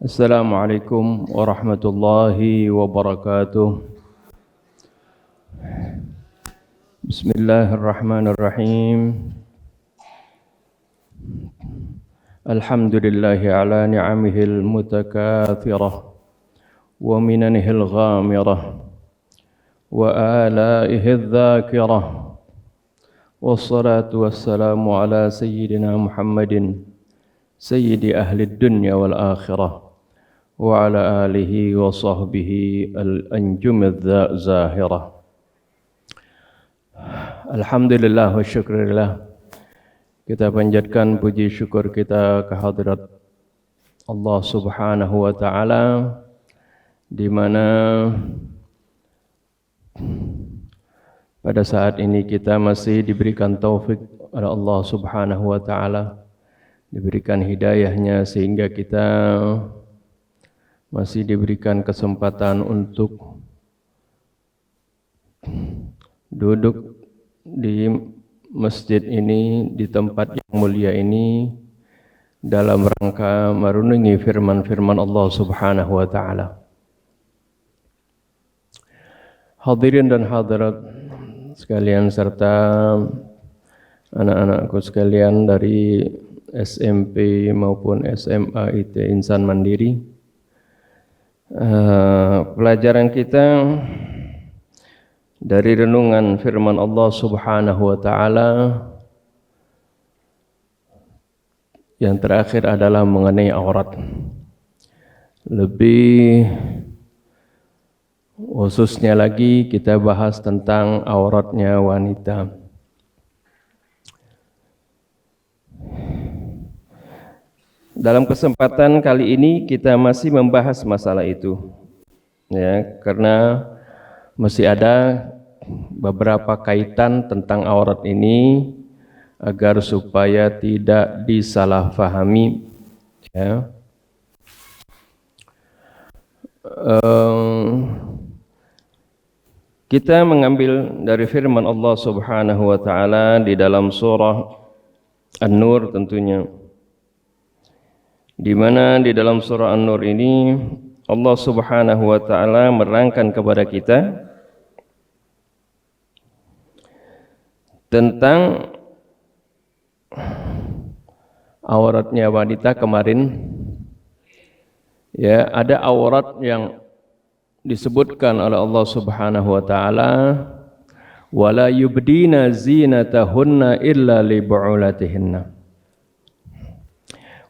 Assalamualaikum warahmatullahi wabarakatuh. Bismillahirrahmanirrahim. Alhamdulillahi ala ni'amihil mutakathirah wa minanihil ghamirah wa alaihil dhakirah. Wassalatu wassalamu ala sayyidina Muhammadin sayyidi ahli dunya wal akhirah wa ala alihi wa sahbihi al-anjumidz zahirah. Alhamdulillah wa syukurillah, kita panjatkan puji syukur kita kehadirat Allah subhanahu wa ta'ala, di mana pada saat ini kita masih diberikan taufik oleh Allah subhanahu wa ta'ala, diberikan hidayahnya sehingga kita masih diberikan kesempatan untuk duduk di masjid ini, di tempat yang mulia ini, dalam rangka merenungi firman-firman Allah subhanahu wa ta'ala. Hadirin dan hadirat sekalian serta anak-anakku sekalian dari SMP maupun SMA IT Insan Mandiri, pelajaran kita dari renungan firman Allah subhanahu wa ta'ala yang terakhir adalah mengenai aurat. Lebih khususnya lagi kita bahas tentang auratnya wanita. Dalam kesempatan kali ini kita masih membahas masalah itu, ya, karena masih ada beberapa kaitan tentang aurat ini agar supaya tidak disalahfahami, ya. Kita mengambil dari firman Allah subhanahu wa ta'ala di dalam surah An-Nur tentunya, di mana di dalam surah An-Nur ini Allah subhanahu wa ta'ala menerangkan kepada kita tentang auratnya wanita kemarin. Ya, ada aurat yang disebutkan oleh Allah subhanahu wa ta'ala, wala yubdina zinatahunna illa li bu'ulatihinna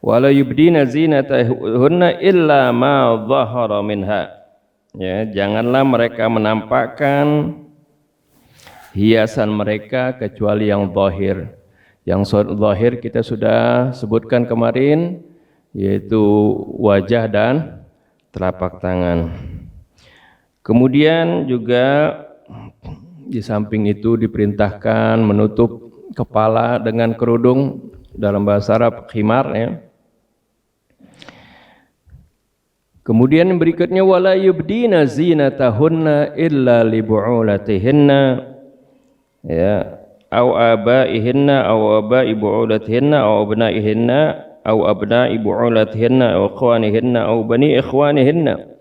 wala yubdina zinatahunna illa ma dhahara minha. Ya, janganlah mereka menampakkan hiasan mereka kecuali yang zahir. Yang zahir kita sudah sebutkan kemarin, yaitu wajah dan telapak tangan. Kemudian juga di samping itu diperintahkan menutup kepala dengan kerudung, dalam bahasa Arab khimar, ya. Kemudian berikutnya wala yubdina zinatahunna illa li bu'ulatihinna, ya, au abaihinna au abai bu'ulatihinna au abnaihinna au abnai bu'ulatihinna au ikhwanihinna au bani ikhwanihinna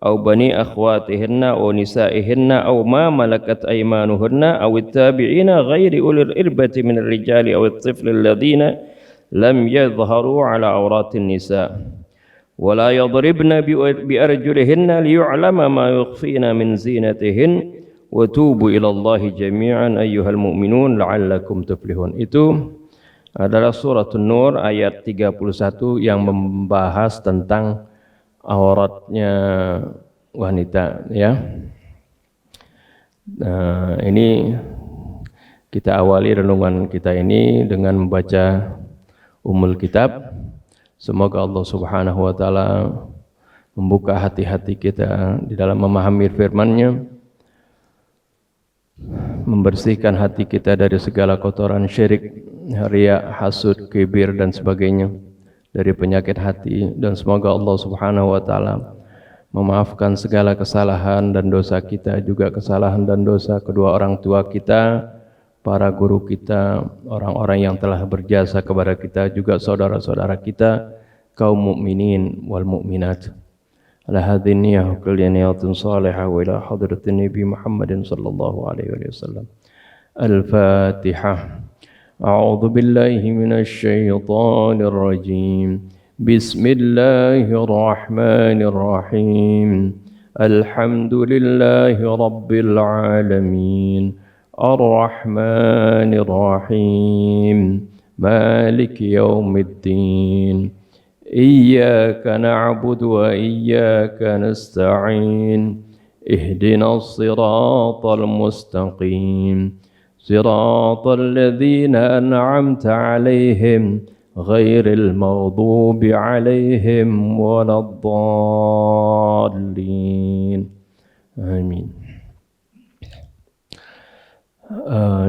au bani akhwatihinna au nisaihinna au ma malakat aymanuhunna au at-tabi'ina ghairi ulil irbati minir rijali au at-tifli alladhina lam yadhharu ala auratin nisa. ولا يضربن بأرجلهن ليعلم ما يخفين من زينتهن وتوبوا إلى الله جميعا أيها المؤمنون لعلكم تفلحون. Itu adalah surah An-Nur ayat 31 yang membahas tentang auratnya wanita, ya. Nah, ini kita awali renungan kita ini dengan membaca Ummul Kitab. Semoga Allah subhanahu wa ta'ala membuka hati-hati kita di dalam memahami firman-Nya, membersihkan hati kita dari segala kotoran syirik, riya, hasud, kibir dan sebagainya, dari penyakit hati. Dan semoga Allah subhanahu wa ta'ala memaafkan segala kesalahan dan dosa kita, juga kesalahan dan dosa kedua orang tua kita, para guru kita, orang-orang yang telah berjasa kepada kita, juga saudara-saudara kita kaum mukminin wal mukminat. Ala hadhihi niyyah kulli niyatin salihah wa ila hadratin Nabi Muhammadin sallallahu alaihi wasallam. Al-Fatihah. A'udzu billahi minasy syaithanir rajim. Bismillahirrahmanirrahim. Alhamdulillahi rabbil alamin. Ar-Rahmanir Rahim. Maliki yaumiddin. Iyyaka na'budu wa iyyaka nasta'in. Ihdinas siratal mustaqim. Siratal ladzina an'amta 'alaihim ghairil maghdubi 'alaihim waladdallin. Amin.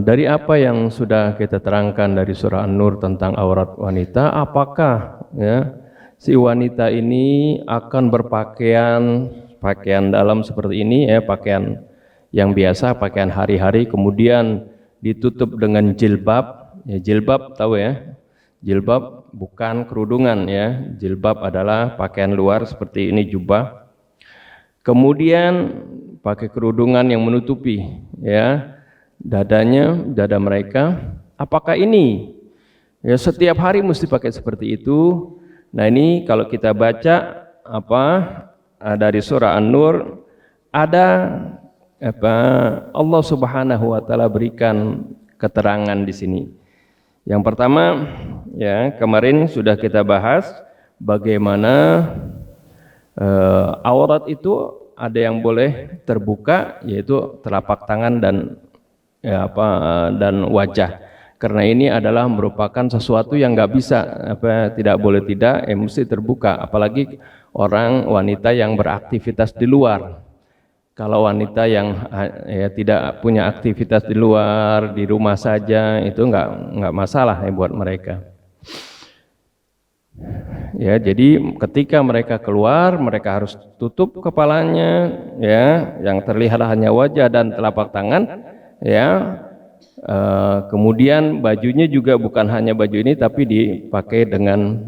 Dari apa yang sudah kita terangkan dari surah An-Nur tentang aurat wanita, apakah ya si wanita ini akan berpakaian dalam seperti ini ya, pakaian yang biasa, pakaian hari-hari, kemudian ditutup dengan jilbab. Ya, jilbab tahu ya, jilbab bukan kerudungan ya, jilbab adalah pakaian luar seperti ini, jubah. Kemudian pakai kerudungan yang menutupi ya dadanya, dada mereka. Apakah ini ya setiap hari mesti pakai seperti itu? Nah, ini kalau kita baca dari surah An-Nur, ada Allah Subhanahu wa taala berikan keterangan di sini. Yang pertama ya, kemarin sudah kita bahas bagaimana aurat itu ada yang boleh terbuka, yaitu telapak tangan dan dan wajah. Karena ini adalah merupakan sesuatu yang nggak bisa tidak boleh tidak mesti terbuka, apalagi orang wanita yang beraktivitas di luar. Kalau wanita yang tidak punya aktivitas di luar, di rumah saja, itu nggak masalah ya buat mereka. Ya, jadi ketika mereka keluar, mereka harus tutup kepalanya, ya, yang terlihat hanya wajah dan telapak tangan, ya. Kemudian bajunya juga bukan hanya baju ini, tapi dipakai dengan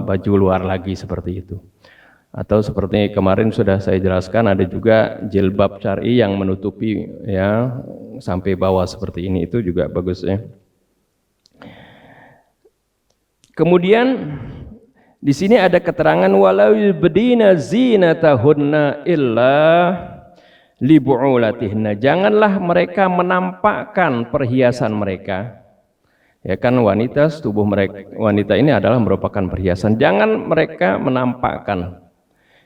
baju luar lagi seperti itu. Atau seperti kemarin sudah saya jelaskan, ada juga jilbab syar'i yang menutupi ya sampai bawah seperti ini, itu juga bagus ya. Kemudian di sini ada keterangan walau yubdina zinatahunna illa libu'ulatihinna. Janganlah mereka menampakkan perhiasan mereka. Ya kan, tubuh mereka, wanita ini adalah merupakan perhiasan. Jangan mereka menampakkan.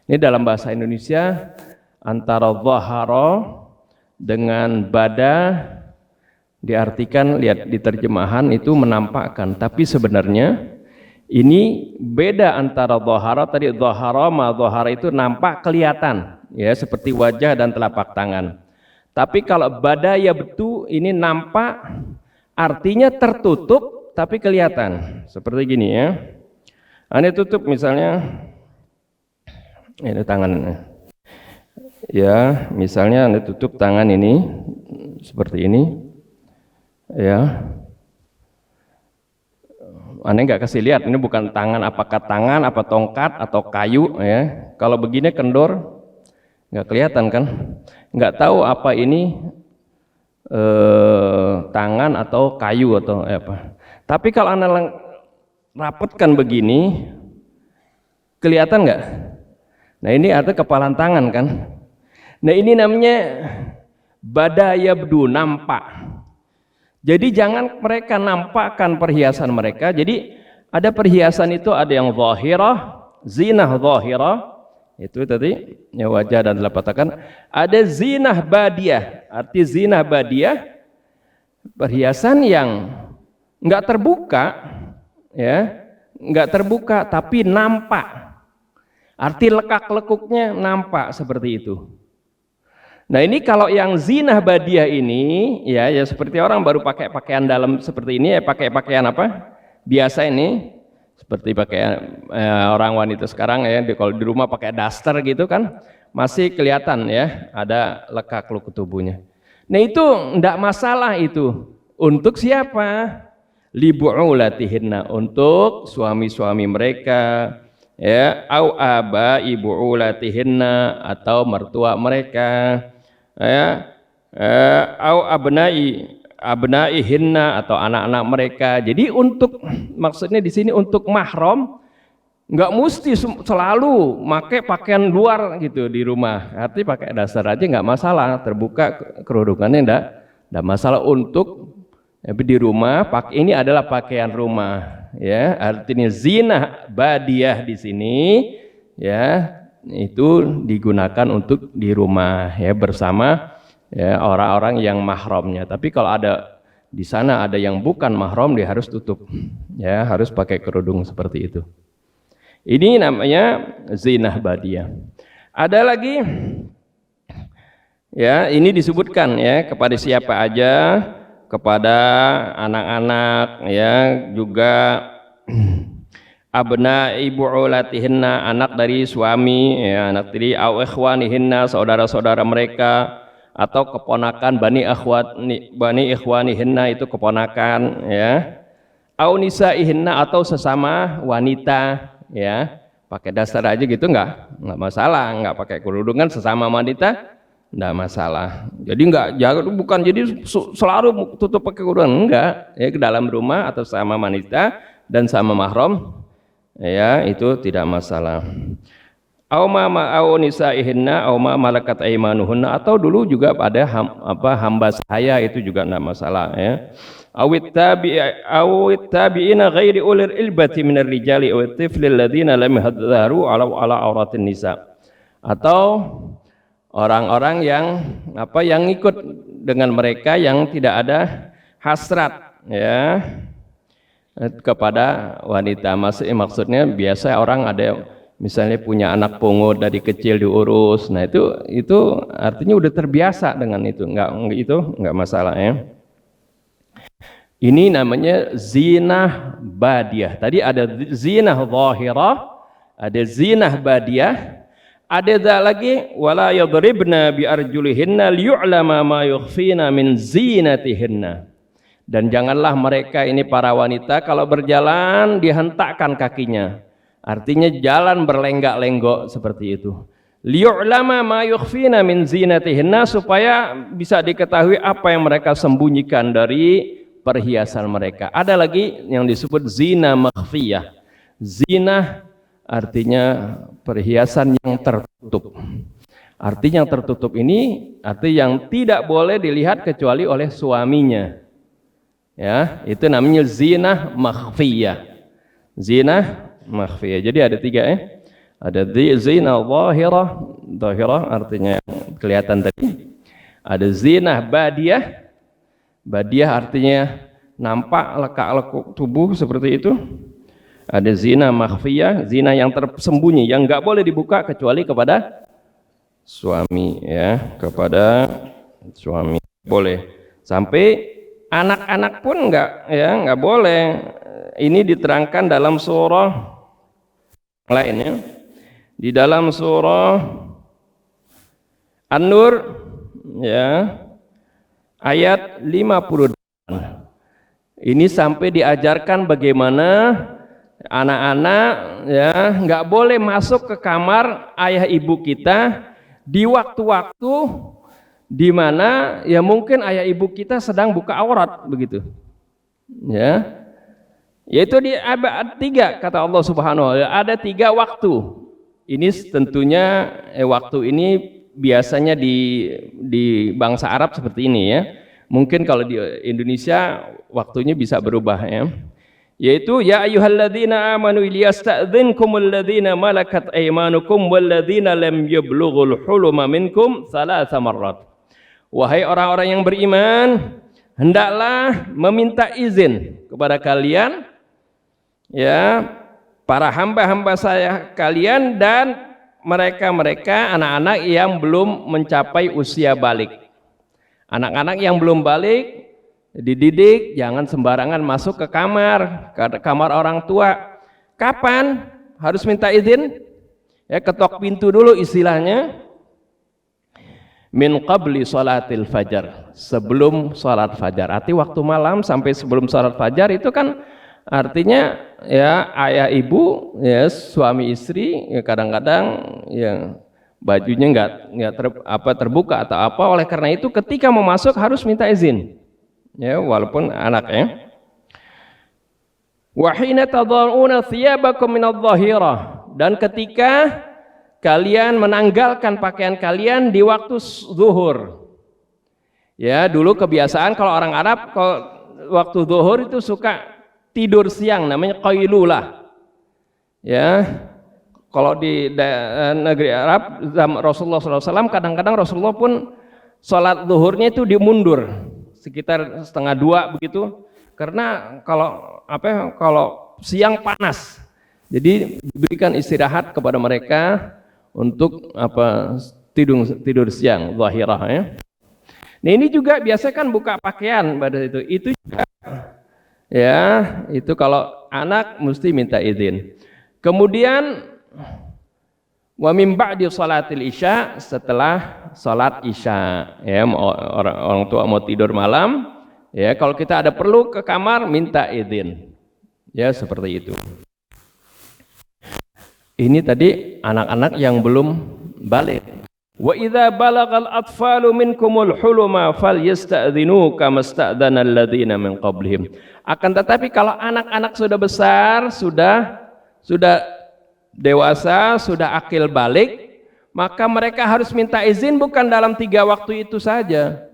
Ini dalam bahasa Indonesia antara dhahara dengan bada diartikan, lihat di terjemahan itu menampakkan, tapi sebenarnya ini beda antara dhahara. Tadi dhahara itu nampak, kelihatan ya, seperti wajah dan telapak tangan. Tapi kalau bada ya betul, ini nampak, artinya tertutup tapi kelihatan. Seperti gini ya. Ini tutup misalnya, ini tangannya. Ya, misalnya Anda tutup tangan ini seperti ini. Ya. Anda nggak kasih lihat, ini bukan tangan, apakah tangan, apa tongkat atau kayu ya. Kalau begini kendor, nggak kelihatan kan, nggak tahu apa ini tangan atau kayu atau apa. Tapi kalau Anda rapetkan begini, kelihatan nggak? Nah, ini artinya kepalan tangan kan. Nah, ini namanya bada yabdu, nampak. Jadi jangan mereka nampakkan perhiasan mereka. Jadi ada perhiasan itu, ada yang zahirah, zinah zahirah, itu tadi ya, wajah dan telapak tangan. Ada zinah badiyah, arti zinah badiyah, perhiasan yang nggak terbuka, ya, nggak terbuka tapi nampak. Arti lekak-lekuknya nampak seperti itu. Nah, ini kalau yang zinah badiyah ini ya seperti orang baru pakai pakaian dalam seperti ini ya, pakai pakaian apa? Biasa ini seperti pakaian orang wanita sekarang ya, kalau di rumah pakai daster gitu kan masih kelihatan ya ada lekak-lekuk tubuhnya. Nah, itu enggak masalah itu. Untuk siapa? li bu'ulatihinna, untuk suami-suami mereka, ya, au abai bu'ulatihinna, atau mertua mereka, ya, au abnaihinna, atau anak-anak mereka. Jadi untuk, maksudnya di sini untuk mahram nggak mesti selalu pakai pakaian luar gitu di rumah, arti pakai dasar aja nggak masalah, terbuka kerudukannya nggak masalah. Untuk di rumah ini adalah pakaian rumah, ya, artinya zina badiah di sini, ya, itu digunakan untuk di rumah, ya, bersama, ya, orang-orang yang mahramnya. Tapi kalau ada di sana ada yang bukan mahram, dia harus tutup, ya, harus pakai kerudung seperti itu. Ini namanya zinah badiah. Ada lagi, ya, ini disebutkan, ya, kepada siapa aja, kepada anak-anak, ya, juga abna'i bu'ulatihinna, anak dari suami, ya, anak dari au ikhwanihinna, saudara-saudara mereka, atau keponakan bani ikhwanihinna, itu keponakan, ya, au nisaihinna, atau sesama wanita, ya, pakai dasar aja gitu nggak masalah, nggak pakai kerudungan sesama wanita nggak masalah. Jadi bukan jadi selalu tutup pakai kerudungan, enggak, ya, ke dalam rumah atau sama wanita dan sama mahram, ya, itu tidak masalah. Au nisaihinna au ma malakat aimanuhunna, atau dulu juga pada hamba saya, itu juga enggak masalah, ya. Awit tabi'ina ghairi ulir ilbati minar rijali aw tiflil ladzina lam yadharu ala auratin nisa, atau orang-orang yang ikut dengan mereka yang tidak ada hasrat, ya, kepada wanita. Maksudnya biasa orang ada misalnya punya anak pungut dari kecil diurus, nah itu artinya udah terbiasa dengan itu, enggak masalah, ya. Ini namanya zinah badiah. Tadi ada zinah zahirah, ada zinah badiah, ada lagi wala yadribna bi arjulihinna liyu'lama ma yukhfina min zinatihinna. Dan janganlah mereka ini para wanita kalau berjalan dihentakkan kakinya. Artinya jalan berlenggak-lenggok seperti itu. Liyu'lama ma yukhfina min zinatihinna, supaya bisa diketahui apa yang mereka sembunyikan dari perhiasan mereka. Ada lagi yang disebut zina makhfiyah. Zina artinya perhiasan yang tertutup. Artinya yang tertutup ini arti yang tidak boleh dilihat kecuali oleh suaminya. Ya, itu namanya zina makhfiyah. Zina makhfiyah. Jadi ada 3, ya. Ada zina zahirah artinya kelihatan tadi. Ada zina badiah. Badiah artinya nampak lekak-lekuk tubuh seperti itu. Ada zina makhfiyah, zina yang tersembunyi, yang nggak boleh dibuka kecuali kepada suami, ya, kepada suami boleh. Sampai anak-anak pun nggak boleh. Ini diterangkan dalam surah lainnya, di dalam surah An-Nur, ya, ayat 58. Ini sampai diajarkan bagaimana anak-anak, ya, nggak boleh masuk ke kamar ayah ibu kita di waktu-waktu di mana ya mungkin ayah ibu kita sedang buka aurat begitu, ya. Yaitu di abad 3 kata Allah Subhanahu wa taala, ada 3 waktu. Ini tentunya waktu ini biasanya di bangsa Arab seperti ini, ya. Mungkin kalau di Indonesia waktunya bisa berubah, ya. Yaitu ya ayyuhalladzina amanu liyasta'dzinkumul ladzina malakat aymanukum walladzina lam yablughul huluma minkum thalatha marrat. Wahai orang-orang yang beriman, hendaklah meminta izin kepada kalian, ya, para hamba-hamba saya kalian dan mereka-mereka anak-anak yang belum mencapai usia balik. Anak-anak yang belum balik dididik jangan sembarangan masuk ke kamar orang tua. Kapan harus minta izin? Ya, ketok pintu dulu istilahnya. min qabli salatil fajar, sebelum salat fajar. Arti waktu malam sampai sebelum salat fajar itu kan artinya ya ayah ibu ya suami istri ya kadang-kadang ya bajunya nggak terbuka atau apa, oleh karena itu ketika mau masuk harus minta izin ya walaupun anaknya. Wa hina tadhauna thiyabakum minadh-dhahirah, dan ketika kalian menanggalkan pakaian kalian di waktu zuhur. Ya, dulu kebiasaan kalau orang Arab kalau waktu zuhur itu suka tidur siang, namanya qailulah. Ya. Kalau di negeri Arab zaman Rasulullah SAW kadang-kadang Rasulullah pun sholat zuhurnya itu dimundur sekitar 1:30 begitu, karena kalau siang panas, jadi diberikan istirahat kepada mereka untuk tidur siang zahirah ya. Nah ini juga biasa kan buka pakaian pada itu juga ya, itu kalau anak mesti minta izin. Kemudian wa min ba'di salatil isya, setelah salat isya ya, orang tua mau tidur malam ya, kalau kita ada perlu ke kamar minta izin ya, seperti itu. Ini tadi anak-anak yang belum balik. Wa idza balagal atfalu minkumul huluma falyasta'dhinu kama sta'dzana alladziina min qablihim. Akan tetapi kalau anak-anak sudah besar, sudah dewasa, sudah akil balik, maka mereka harus minta izin bukan dalam 3 waktu itu saja.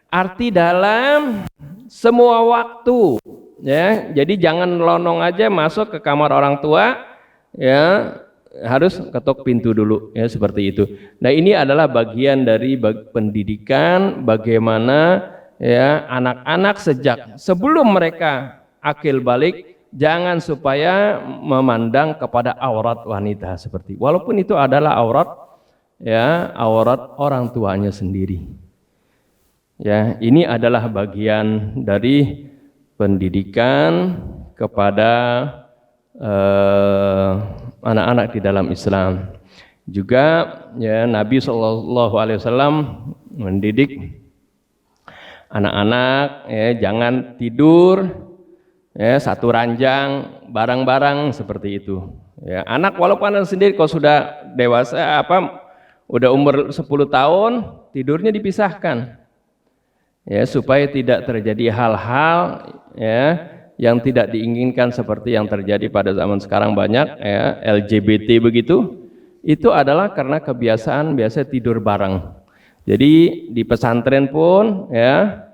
Arti dalam semua waktu ya. Jadi jangan lonong aja masuk ke kamar orang tua ya, harus ketok pintu dulu ya, seperti itu. Nah ini adalah bagian dari pendidikan bagaimana ya anak-anak sejak sebelum mereka akil balik, jangan supaya memandang kepada aurat wanita seperti, walaupun itu adalah aurat ya, aurat orang tuanya sendiri. Ya, ini adalah bagian dari pendidikan kepada anak-anak di dalam Islam. Juga ya Nabi SAW mendidik anak-anak ya, jangan tidur ya satu ranjang barang-barang seperti itu. Ya, anak walaupun anak sendiri kalau sudah dewasa udah umur 10 tahun tidurnya dipisahkan. Ya, supaya tidak terjadi hal-hal ya yang tidak diinginkan seperti yang terjadi pada zaman sekarang banyak ya, LGBT begitu. Itu adalah karena kebiasaan biasa tidur bareng. Jadi di pesantren pun ya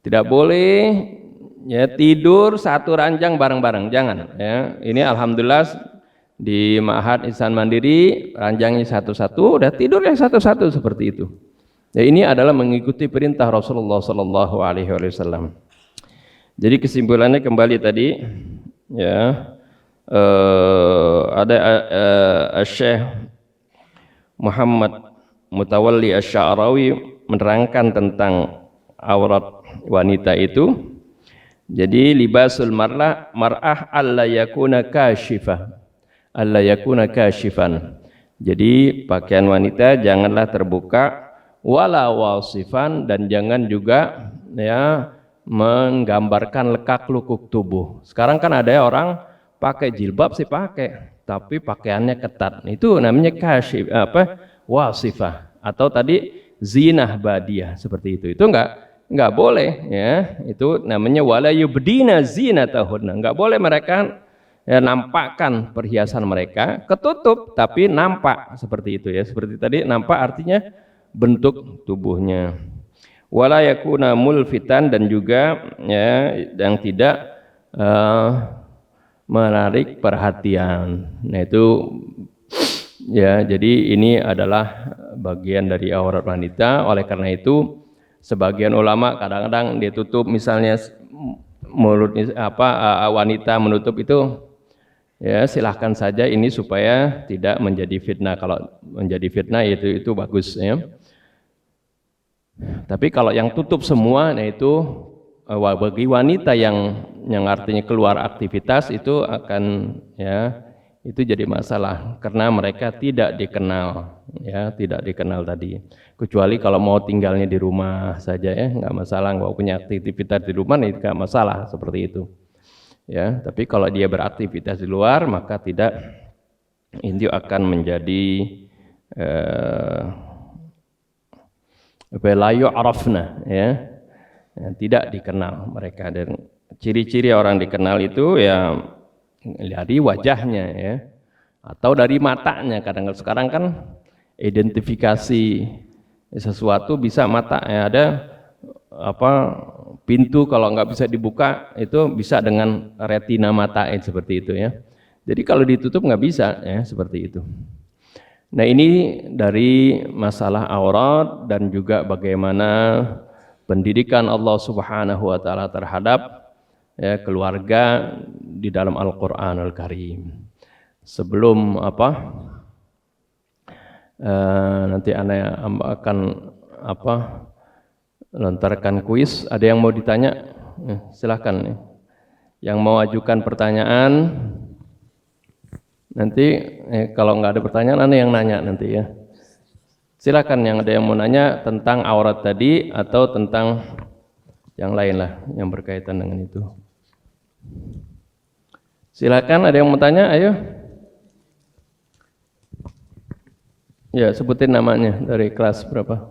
tidak boleh ya tidur satu ranjang bareng-bareng, jangan ya. Ini alhamdulillah di Ma'had Ihsan Mandiri ranjangnya satu-satu, udah tidurnya satu-satu seperti itu. Ya, ini adalah mengikuti perintah Rasulullah SAW. Jadi kesimpulannya kembali tadi ya, ada Syekh Muhammad Mutawalli Asy-Sya'rawi menerangkan tentang aurat wanita itu. Jadi libasul mar'ah alla yakuna kashifah, alla yakuna kashifan. Jadi pakaian wanita janganlah terbuka, wala wasifan, dan jangan juga ya menggambarkan lekak-lukuk tubuh. Sekarang kan ada orang pakai jilbab sih pakai, tapi pakaiannya ketat. Itu namanya kasyif wasifah, atau tadi zinah badiah seperti itu. Itu enggak boleh ya. Itu namanya wala yubdina zinatahunna. Enggak boleh mereka ya nampakkan perhiasan mereka, ketutup tapi nampak seperti itu ya. Seperti tadi nampak artinya bentuk tubuhnya. Wala yakuna mulfitan, dan juga ya yang tidak menarik perhatian. Nah itu ya, jadi ini adalah bagian dari aurat wanita. Oleh karena itu sebagian ulama kadang-kadang dia tutup, misalnya mulutnya wanita menutup itu ya silahkan saja, ini supaya tidak menjadi fitnah. Kalau menjadi fitnah itu bagus ya. Tapi kalau yang tutup semua, nah itu bagi wanita yang artinya keluar aktivitas itu akan ya itu jadi masalah karena mereka tidak dikenal, ya, tidak dikenal tadi. Kecuali kalau mau tinggalnya di rumah saja, ya, nggak masalah. Kalau punya aktivitas di rumah, itu nggak masalah seperti itu, ya. Tapi kalau dia beraktivitas di luar, maka tidak, itu akan menjadi layu arafna, ya, tidak dikenal mereka. Dan ciri-ciri orang dikenal itu ya dari wajahnya, ya, atau dari matanya. Kadang sekarang kan identifikasi sesuatu bisa mata, ya, ada pintu kalau nggak bisa dibuka itu bisa dengan retina mata, seperti itu, ya. Jadi kalau ditutup nggak bisa, ya, seperti itu. Nah, ini dari masalah aurat dan juga bagaimana pendidikan Allah Subhanahu wa taala terhadap, ya, keluarga di dalam Al-Qur'anul Karim. Sebelum nanti Ana akan lontarkan kuis. Ada yang mau ditanya? Silahkan nih. Yang mau ajukan pertanyaan nanti, kalau nggak ada pertanyaan Ana yang nanya nanti, ya. Silakan yang ada yang mau nanya tentang aurat tadi atau tentang yang lain lah yang berkaitan dengan itu. Silakan, ada yang mau tanya, ayo. Ya, sebutin namanya, dari kelas berapa?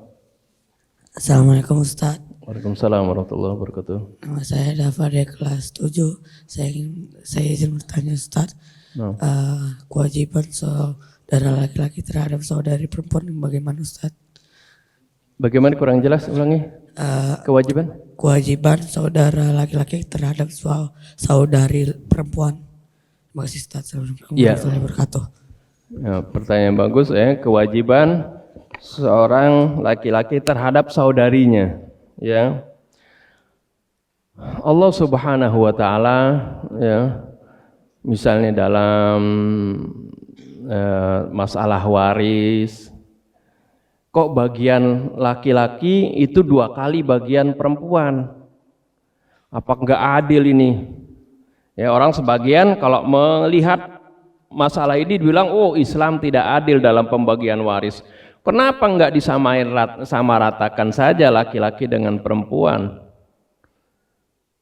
Assalamualaikum Ustaz. Waalaikumsalam warahmatullahi wabarakatuh. Nama saya Dava dari kelas 7. Saya izin bertanya Ustaz. No. Kewajiban saudara laki-laki terhadap saudari perempuan bagaimana Ustaz? Bagaimana, kurang jelas, ulangi. Kewajiban? Kewajiban saudara laki-laki terhadap saudari perempuan. Terima kasih Ustaz. Assalamualaikum warahmatullahi wabarakatuh. Ya, pertanyaan bagus, ya. Kewajiban seorang laki-laki terhadap saudarinya, ya. Allah Subhanahu wa taala, ya, misalnya dalam masalah waris, kok bagian laki-laki itu 2 kali bagian perempuan? Apa enggak adil ini? Ya, orang sebagian kalau melihat masalah ini bilang, oh, Islam tidak adil dalam pembagian waris. Kenapa enggak disamaratakan saja laki-laki dengan perempuan?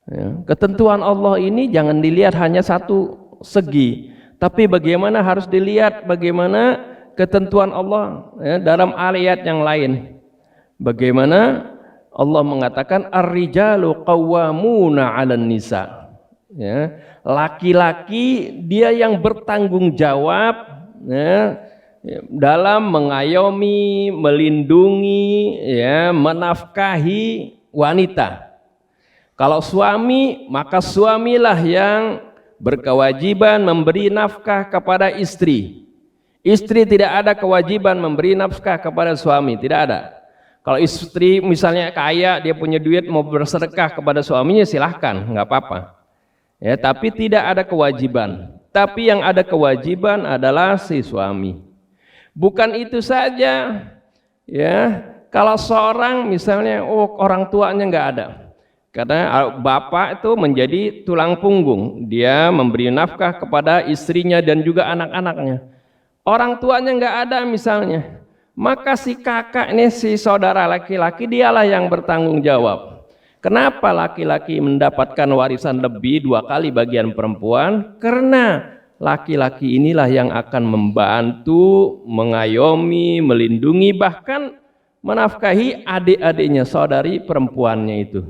Ya, ketentuan Allah ini jangan dilihat hanya satu segi, tapi bagaimana harus dilihat bagaimana ketentuan Allah, ya, dalam ayat yang lain. Bagaimana Allah mengatakan ar-rijalu qawwamuna 'alan nisa, ya, laki-laki dia yang bertanggung jawab, ya, dalam mengayomi, melindungi, ya, menafkahi wanita. Kalau suami, maka suamilah yang berkewajiban memberi nafkah kepada istri. Istri tidak ada kewajiban memberi nafkah kepada suami, tidak ada. Kalau istri misalnya kaya, dia punya duit mau bersedekah kepada suaminya, silahkan, nggak apa-apa, ya, tapi tidak ada kewajiban. Tapi yang ada kewajiban adalah si suami. Bukan itu saja, ya, kalau seorang misalnya, oh, orang tuanya nggak ada, karena bapak itu menjadi tulang punggung, dia memberi nafkah kepada istrinya dan juga anak-anaknya. Orang tuanya nggak ada misalnya, maka si kakak ini, si saudara laki-laki, dialah yang bertanggung jawab. Kenapa laki-laki mendapatkan warisan lebih 2 kali bagian perempuan? Karena laki-laki inilah yang akan membantu, mengayomi, melindungi, bahkan menafkahi adik-adiknya, saudari perempuannya itu.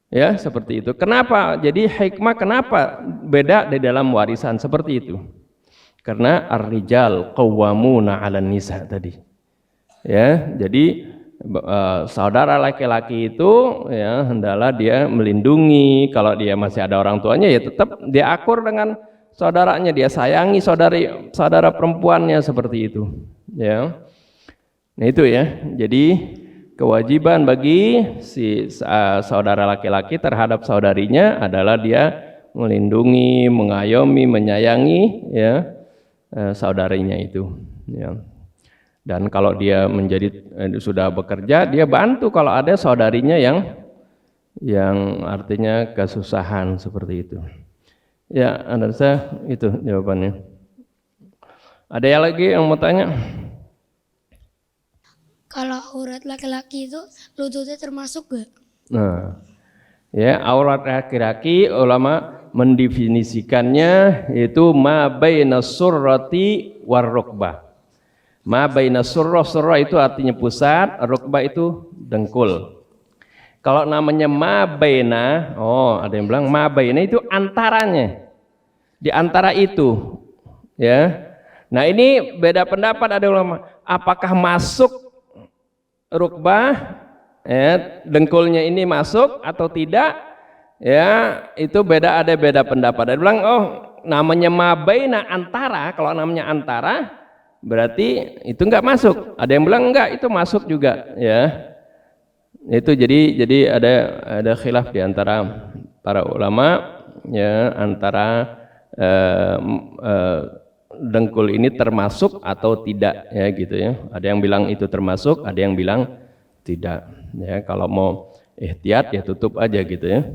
Ya, seperti itu. Kenapa? Jadi hikmah kenapa beda di dalam warisan seperti itu? Karena ar-rijal qawwamuna 'alan nisa tadi. Ya, jadi saudara laki-laki itu, ya, hendaklah dia melindungi. Kalau dia masih ada orang tuanya, ya tetap dia akur dengan saudaranya, dia sayangi saudara perempuannya, seperti itu, ya. Nah, itu, ya. Jadi kewajiban bagi si saudara laki-laki terhadap saudarinya adalah dia melindungi, mengayomi, menyayangi, ya, saudarinya itu, ya. Dan kalau dia sudah bekerja, dia bantu kalau ada saudarinya yang artinya kesusahan, seperti itu. Ya, Anda, itu jawabannya. Ada yang lagi yang mau tanya? Kalau aurat laki-laki itu lututnya termasuk gak? Nah, ya aurat laki-laki ulama mendefinisikannya itu ma baina surrati war rukbah. Ma baina surrah itu artinya pusat, rukbah itu dengkul. Kalau namanya ma baina, ada yang bilang ma baina itu antaranya. Di antara itu, ya. Nah, ini beda pendapat ada ulama. Apakah masuk rukbah, ya, dengkulnya ini masuk atau tidak? Ya, itu ada beda pendapat. Ada bilang namanya ma baina antara, kalau namanya antara berarti itu enggak masuk. Ada yang bilang enggak, itu masuk juga, ya. Itu jadi ada khilaf di antara para ulama, ya, antara dengkul ini termasuk atau tidak, ya gitu ya. Ada yang bilang itu termasuk, ada yang bilang tidak, ya. Kalau mau ihtiyat ya tutup aja gitu ya.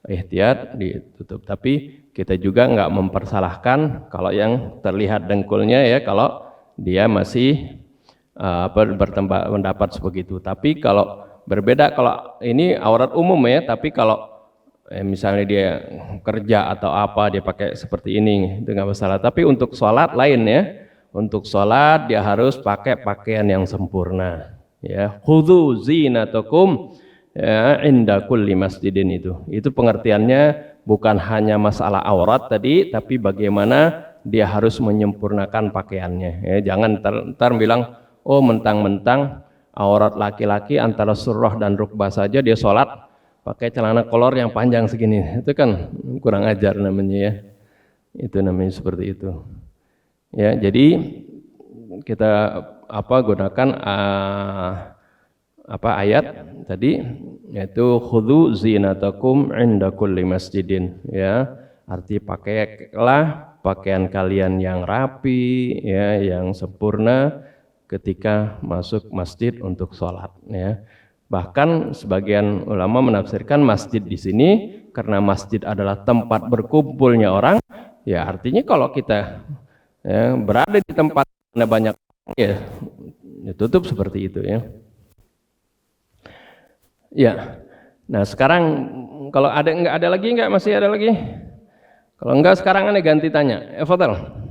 Ihtiyat ditutup, tapi kita juga nggak mempersalahkan kalau yang terlihat dengkulnya, ya, kalau dia masih berpendapat sebegitu. Tapi kalau berbeda, kalau ini aurat umum, ya, tapi kalau misalnya dia kerja atau apa dia pakai seperti ini itu nggak masalah. Tapi untuk sholat lain, ya, untuk sholat dia harus pakai pakaian yang sempurna, ya. Khudzu zinatakum, ya, inda kulli masjidin, itu pengertiannya bukan hanya masalah aurat tadi, tapi bagaimana dia harus menyempurnakan pakaiannya, ya. Jangan ntar bilang mentang-mentang aurat laki-laki antara surah dan rukbah saja dia sholat pakai celana kolor yang panjang segini, itu kan kurang ajar namanya, ya. Itu namanya seperti itu, ya. Jadi kita gunakan ayat tadi, yaitu khudzu zinatakum inda kulli masjidin, ya. Arti pakailah pakaian kalian yang rapi, ya, yang sempurna ketika masuk masjid untuk sholat, ya. Bahkan sebagian ulama menafsirkan masjid di sini karena masjid adalah tempat berkumpulnya orang, ya, artinya kalau kita, ya, berada di tempat mana banyak, ya, tutup seperti itu, ya. Ya. Nah, sekarang kalau nggak ada lagi, nggak masih ada lagi? Kalau enggak sekarang Anda ganti tanya. Fadhal.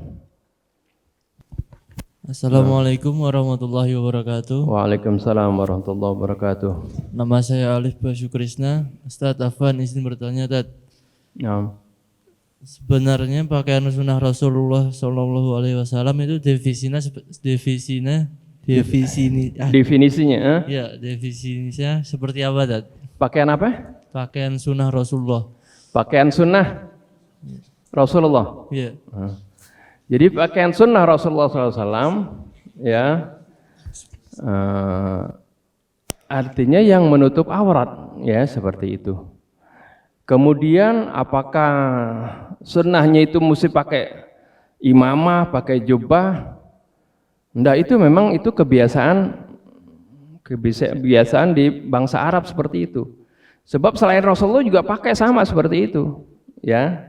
Assalamualaikum warahmatullahi wabarakatuh. Waalaikumsalam warahmatullahi wabarakatuh. Nama saya Alif Basyukrisna. Ustadz Afwan izin bertanya, Tad. Ya. Sebenarnya pakaian sunnah Rasulullah SAW itu Definisinya? Ya, definisinya seperti apa, Tad? Pakaian apa? Pakaian sunnah Rasulullah. Pakaian sunnah Rasulullah. Iya. Jadi pakaian sunnah Rasulullah SAW, ya, artinya yang menutup aurat, ya, seperti itu. Kemudian apakah sunnahnya itu mesti pakai imamah, pakai jubah? Enggak, itu memang itu kebiasaan di bangsa Arab seperti itu. Sebab selain Rasulullah juga pakai sama seperti itu, ya.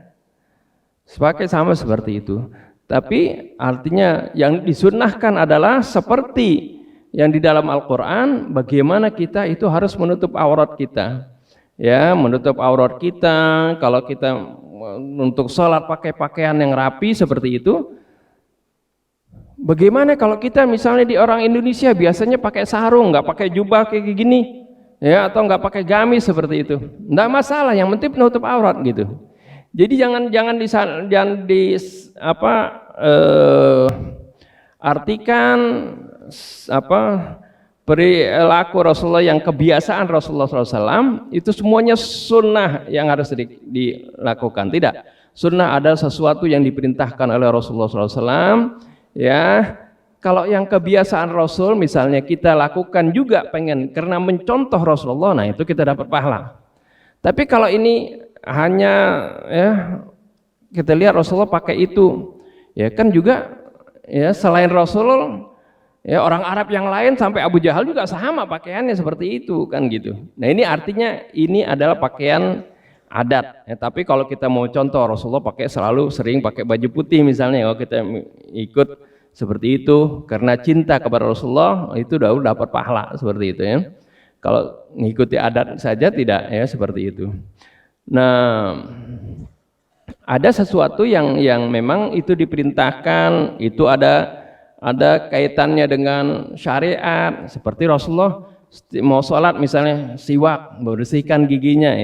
Pakai sama seperti itu. Tapi artinya yang disunnahkan adalah seperti yang di dalam Al-Quran, bagaimana kita itu harus menutup aurat kita, ya, menutup aurat kita. Kalau kita untuk sholat pakai pakaian yang rapi seperti itu, bagaimana kalau kita misalnya di orang Indonesia biasanya pakai sarung, nggak pakai jubah kayak gini, ya, atau nggak pakai gamis seperti itu, nggak masalah, yang penting menutup aurat gitu. Jadi jangan artikan perilaku Rasulullah yang kebiasaan Rasulullah SAW itu semuanya sunnah yang harus dilakukan. Tidak, sunnah adalah sesuatu yang diperintahkan oleh Rasulullah SAW, ya. Kalau yang kebiasaan Rasul misalnya kita lakukan juga pengen karena mencontoh Rasulullah, nah itu kita dapat pahala. Tapi kalau ini hanya, ya, kita lihat Rasulullah pakai itu, ya kan juga, ya, selain Rasul, ya, orang Arab yang lain sampai Abu Jahal juga sama pakaiannya seperti itu kan gitu. Nah, ini artinya ini adalah pakaian adat. Tapi kalau kita mau contoh, Rasulullah selalu sering pakai baju putih misalnya, kalau kita ikut seperti itu karena cinta kepada Rasulullah, itu udah dapat pahala seperti itu ya. Kalau mengikuti adat saja tidak ya seperti itu. Nah, ada sesuatu yang memang itu diperintahkan, itu ada kaitannya dengan syariat, seperti Rasulullah mau sholat misalnya siwak, membersihkan giginya,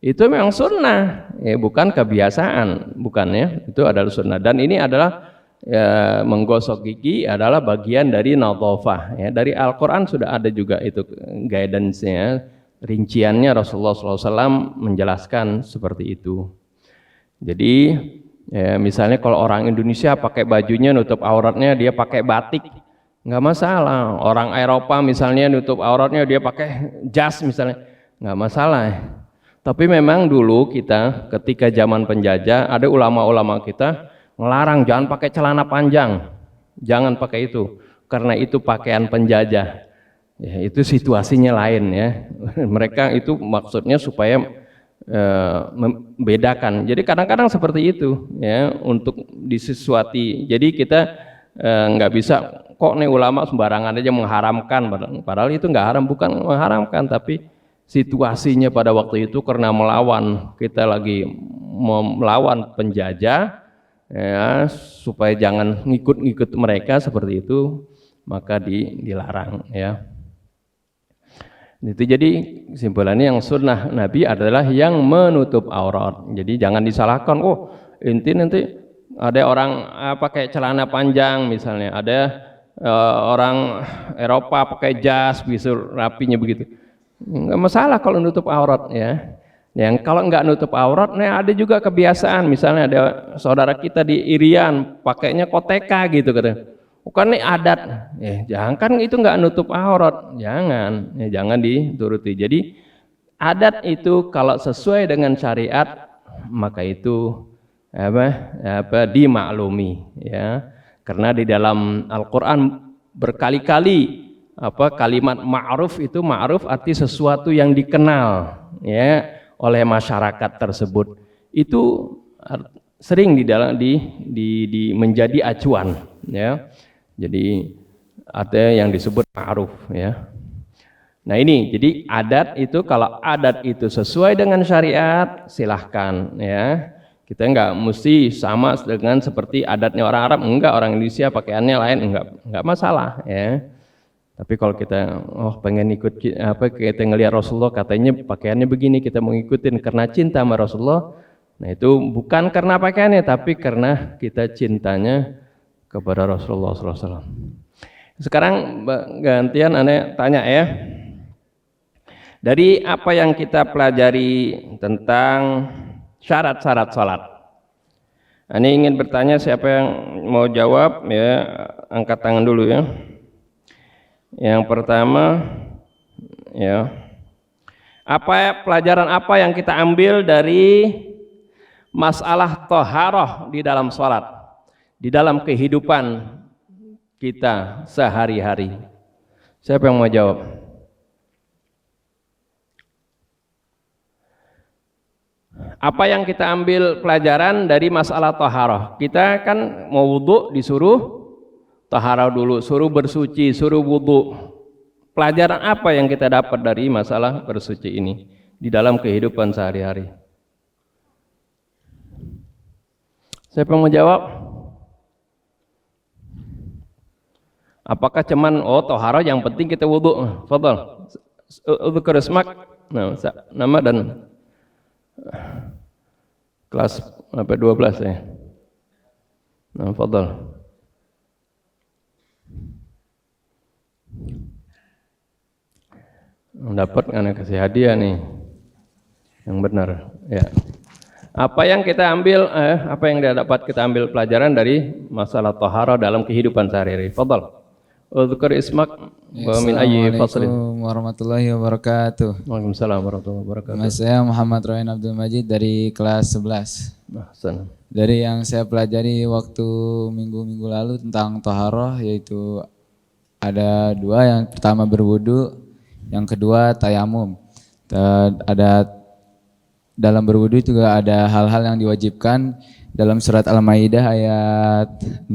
itu memang sunnah ya, bukan kebiasaan, bukan ya, itu adalah sunnah. Dan ini adalah ya, menggosok gigi adalah bagian dari nadhafah ya. Dari Al-Quran sudah ada juga itu guidance-nya, rinciannya Rasulullah SAW menjelaskan seperti itu. Jadi ya, misalnya kalau orang Indonesia pakai bajunya nutup auratnya, dia pakai batik, nggak masalah. Orang Eropa misalnya nutup auratnya, dia pakai jas misalnya, nggak masalah. Tapi memang dulu kita ketika zaman penjajah, ada ulama-ulama kita melarang jangan pakai celana panjang, jangan pakai itu, karena itu pakaian penjajah. Ya, itu situasinya lain ya. Mereka itu maksudnya supaya membedakan. Jadi kadang-kadang seperti itu ya, untuk disesuati. Jadi kita nggak bisa kok nih ulama sembarangan aja mengharamkan, padahal itu nggak haram, bukan mengharamkan, tapi situasinya pada waktu itu karena melawan, kita lagi melawan penjajah ya, supaya jangan ngikut-ngikut mereka seperti itu, maka dilarang ya. Itu jadi kesimpulannya yang sunnah Nabi adalah yang menutup aurat. Jadi jangan disalahkan, oh nanti ada orang pakai celana panjang misalnya, ada orang Eropa pakai jas, bisa rapinya begitu. Nggak masalah kalau nutup aurat ya. Yang kalau nggak nutup aurat, nah ada juga kebiasaan, misalnya ada saudara kita di Irian pakainya koteka gitu katanya. Bukan ini adat, jangan kan itu nggak nutup aurat, jangan dituruti. Jadi adat itu kalau sesuai dengan syariat maka itu dimaklumi ya. Karena di dalam Al-Quran berkali-kali kalimat ma'ruf itu, ma'ruf arti sesuatu yang dikenal ya oleh masyarakat tersebut, itu sering menjadi acuan ya. Jadi ada yang disebut ma'ruf ya. Nah ini, jadi adat itu, kalau adat itu sesuai dengan syariat silahkan ya. Kita enggak mesti sama dengan seperti adatnya orang Arab, enggak, orang Indonesia pakaiannya lain, enggak masalah ya. Tapi kalau kita pengen ikut kita ngelihat Rasulullah katanya pakaiannya begini, kita mau ngikutin karena cinta sama Rasulullah. Nah itu bukan karena pakaiannya, tapi karena kita cintanya kepada Rasulullah SAW. Sekarang gantian aneh tanya ya, dari apa yang kita pelajari tentang syarat-syarat sholat. Ini ingin bertanya, siapa yang mau jawab ya, angkat tangan dulu ya. Yang pertama ya, pelajaran apa yang kita ambil dari masalah thaharah di dalam sholat, di dalam kehidupan kita sehari-hari? Siapa yang mau jawab? Apa yang kita ambil pelajaran dari masalah thaharah? Kita kan mau wudu disuruh taharah dulu, suruh bersuci, suruh wudu. Pelajaran apa yang kita dapat dari masalah bersuci ini di dalam kehidupan sehari-hari? Siapa yang mau jawab? Apakah cuman taharah yang penting kita wudu? Fadhal. Udzkur ismak, nama dan kelas 12 ya. Nah, fadhal. Dapat karena kasih hadiah nih yang benar ya. Apa yang kita ambil apa yang dapat kita ambil pelajaran dari masalah thaharah dalam kehidupan sehari-hari? Fadhal. Udzkur ismak wa min ayyi faslin. Assalamualaikum warahmatullahi wabarakatuh. Waalaikumsalam warahmatullahi wabarakatuh. Mas, saya Muhammad Royan Abdul Majid dari kelas 11. Ahsan. Dari yang saya pelajari waktu minggu-minggu lalu tentang thaharah, yaitu ada dua. Yang pertama berwudu, yang kedua tayamum. Ada dalam berwudu juga ada hal-hal yang diwajibkan dalam surat Al-Maidah ayat 6.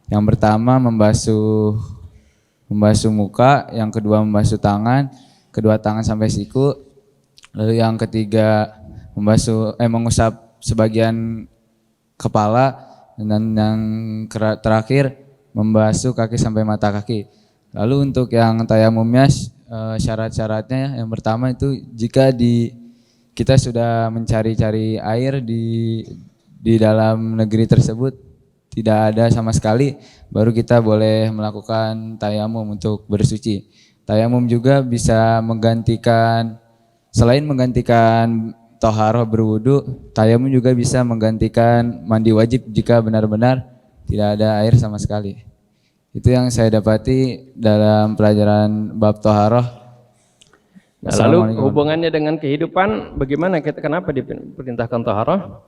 Yang pertama membasuh muka, yang kedua membasuh tangan, kedua tangan sampai siku. Lalu yang ketiga mengusap sebagian kepala, dan yang terakhir membasuh kaki sampai mata kaki. Lalu untuk yang tayamumnya syarat-syaratnya yang pertama itu jika kita sudah mencari-cari air di dalam negeri tersebut tidak ada sama sekali, baru kita boleh melakukan tayamum untuk bersuci. Tayamum juga bisa selain menggantikan toharoh berwudu, tayamum juga bisa menggantikan mandi wajib jika benar-benar tidak ada air sama sekali. Itu yang saya dapati dalam pelajaran bab toharoh. Nah, lalu hubungannya dengan kehidupan bagaimana? Kenapa diperintahkan taharah?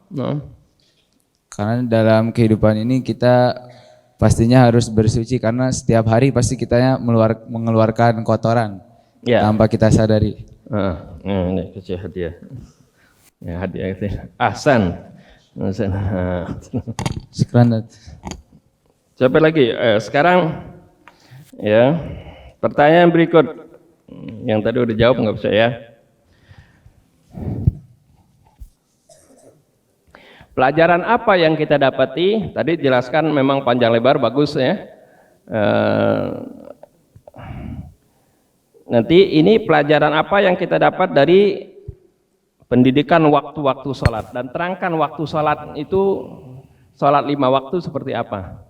Karena dalam kehidupan ini kita pastinya harus bersuci karena setiap hari pasti kita mengeluarkan kotoran tanpa kita sadari. Ini kecil hadiah. Ya, hadiah itu. Ahsan. Sekarang Siapa lagi? Sekarang ya pertanyaan berikut. Yang tadi udah jawab nggak bisa ya. Pelajaran apa yang kita dapati? Tadi jelaskan memang panjang lebar bagus ya. Nanti ini pelajaran apa yang kita dapat dari pendidikan waktu-waktu sholat, dan terangkan waktu sholat itu sholat 5 waktu seperti apa?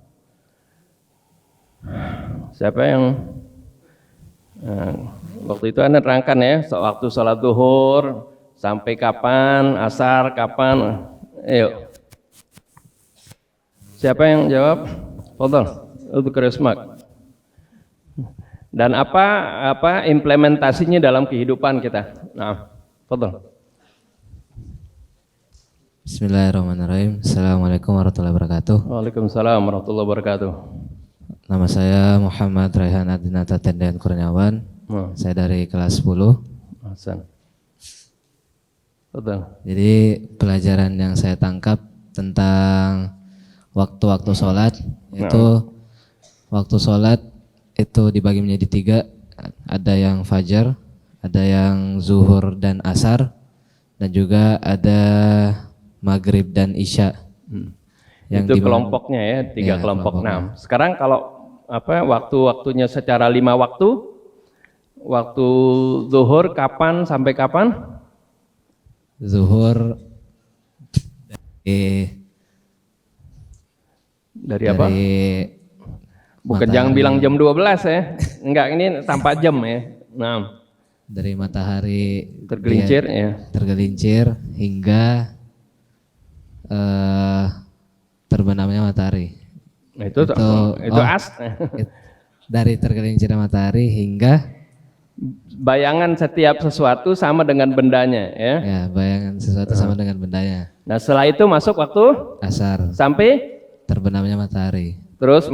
Siapa yang waktu itu Anda terangkan ya, waktu sholat zuhur sampai kapan, asar kapan? Ayo. Siapa yang jawab? Fadhal, untuk Resmak. Dan apa implementasinya dalam kehidupan kita? Nah, fadhal. Bismillahirrahmanirrahim. Assalamualaikum warahmatullahi wabarakatuh. Waalaikumsalam warahmatullahi wabarakatuh. Nama saya Muhammad Raihan Adinata Tendian Kurniawan. Saya dari kelas 10. Hasan. Betul. Jadi pelajaran yang saya tangkap tentang waktu-waktu sholat itu waktu sholat itu dibagi menjadi 3. Ada yang fajar, ada yang zuhur dan asar, dan juga ada maghrib dan isya. Yang itu kelompoknya ya, 3 kelompok. Nah, sekarang kalau waktu-waktunya secara 5 waktu, waktu zuhur kapan sampai kapan? Zuhur dari apa? Bukan jangan bilang jam 12 ya. Enggak, ini tanpa jam ya. Nah, dari matahari tergelincir ya. Tergelincir hingga terbenamnya matahari. Nah, itu dari tergelincirnya matahari hingga bayangan setiap sesuatu sama dengan bendanya ya. Ya, bayangan sesuatu sama dengan bendanya. Nah, setelah itu masuk waktu asar sampai terbenamnya matahari. Terus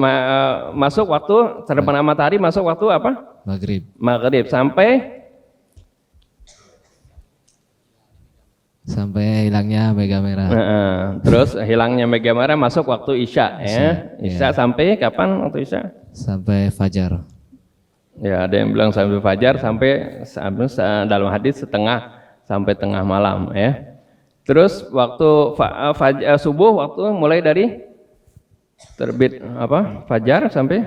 masuk waktu terbenam matahari, masuk waktu apa? Maghrib. Maghrib sampai hilangnya mega merah. Terus hilangnya mega merah masuk waktu isya ya. Isya sampai kapan waktu isya? Sampai fajar. Ya, ada yang bilang sampai fajar, sampai dalam hadis setengah sampai tengah malam ya. Terus waktu subuh waktu mulai dari terbit fajar sampai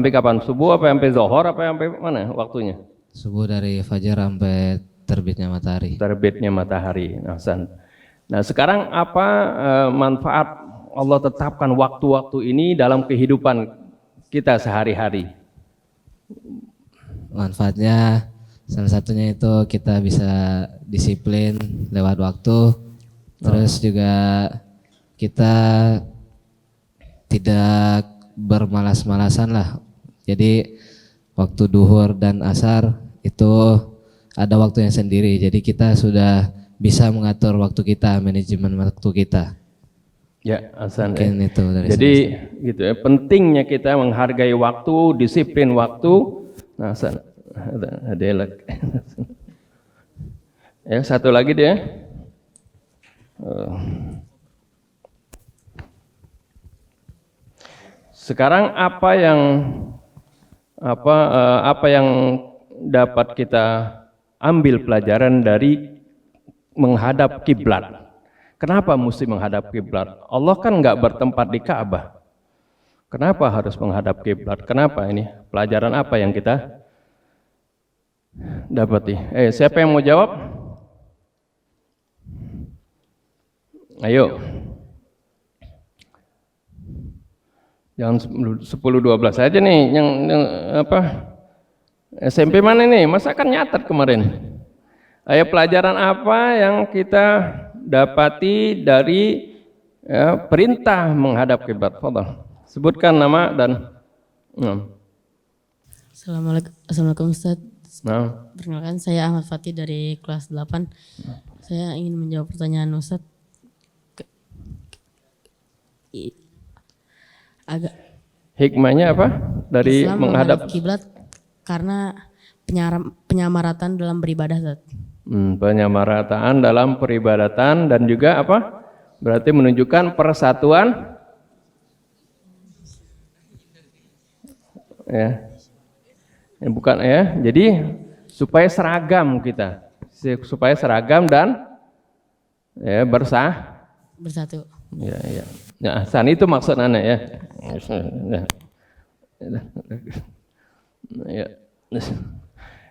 kapan? Subuh apa sampai zuhur apa sampai mana waktunya? Subuh dari fajar sampai terbitnya matahari. Terbitnya matahari. Nah, sekarang apa manfaat Allah tetapkan waktu-waktu ini dalam kehidupan kita sehari-hari? Manfaatnya salah satunya itu kita bisa disiplin lewat waktu, terus juga kita tidak bermalas-malasan lah. Jadi waktu duhur dan asar itu ada waktu yang sendiri, jadi kita sudah bisa mengatur waktu kita, manajemen waktu kita. Ya, Hasan. Mungkin itu dari jadi gitu ya, pentingnya kita menghargai waktu, disiplin waktu. Nah, Hasan, ada Ya, satu lagi dia. Sekarang apa yang dapat kita ambil pelajaran dari menghadap kiblat? Kenapa mesti menghadap kiblat? Allah kan nggak bertempat di Ka'bah. Kenapa harus menghadap kiblat? Kenapa ini? Pelajaran apa yang kita dapati? Siapa yang mau jawab? Ayo. Jangan 10-12 saja nih yang SMP mana nih? Masa kan nyatet kemarin. Ayo, pelajaran apa yang kita dapati dari perintah menghadap kiblat? Fadhal. Sebutkan nama dan Assalamualaikum Ustaz. Nah. Perkenalkan, saya Ahmad Fatih dari kelas 8. Saya ingin menjawab pertanyaan Ustaz. Hikmahnya apa dari Islam menghadap kiblat karena penyamaratan dalam beribadah, Ustaz. Penyamaratan dalam peribadatan dan juga apa? Berarti menunjukkan persatuan. Ya. Bukan ya. Jadi supaya seragam kita. Supaya seragam dan ya bersatu. Ya, ya. Ya, San itu maksud anak ya. Ya.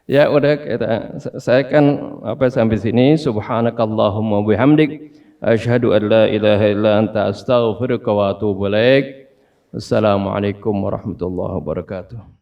Ya udah kita, saya kan sampai sini. Subhanakallahumma bihamdik asyhadu an la ilaha illa anta astaghfiruka wa atubu ilaik. Assalamualaikum warahmatullahi wabarakatuh.